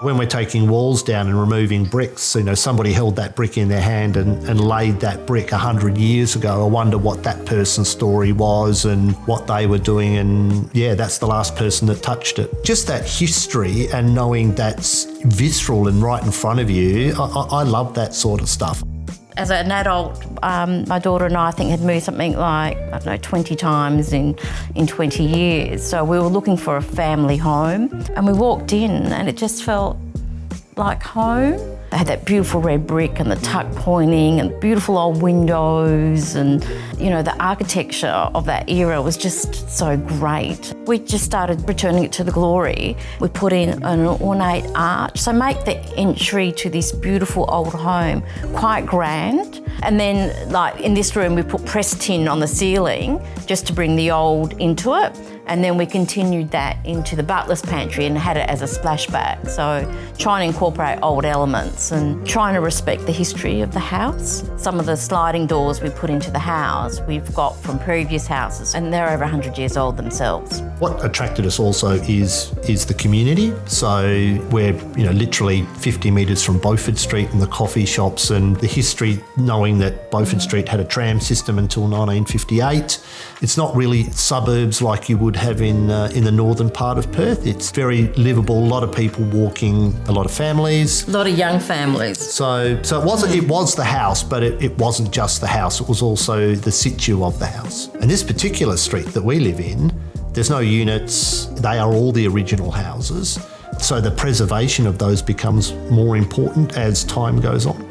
When we're taking walls down and removing bricks, you know, somebody held that brick in their hand and laid that brick 100 years ago. I wonder what that person's story was and what they were doing, and yeah, that's the last person that touched it. Just that history and knowing that's visceral and right in front of you, I love that sort of stuff. As an adult, my daughter and I think had moved something like, 20 times in 20 years. So we were looking for a family home and we walked in and it just felt like home. They had that beautiful red brick and the tuck pointing and beautiful old windows, and you know, the architecture of that era was just so great. We just started returning it to the glory. We put in an ornate arch, so make the entry to this beautiful old home quite grand. And then, like in this room, we put pressed tin on the ceiling just to bring the old into it. And then we continued that into the butler's pantry and had it as a splashback. So trying to incorporate old elements and trying to respect the history of the house. Some of the sliding doors we put into the house we've got from previous houses, and they're over 100 years old themselves. What attracted us also is the community. So we're literally 50 metres from Beaufort Street and the coffee shops, and the history, knowing that Beaufort Street had a tram system until 1958. It's not really suburbs like you would have in the northern part of Perth. It's very livable, a lot of people walking, a lot of families. A lot of young families. So it was the house, but it wasn't just the house, it was also the situ of the house. And this particular street that we live in, there's no units, they are all the original houses. So the preservation of those becomes more important as time goes on.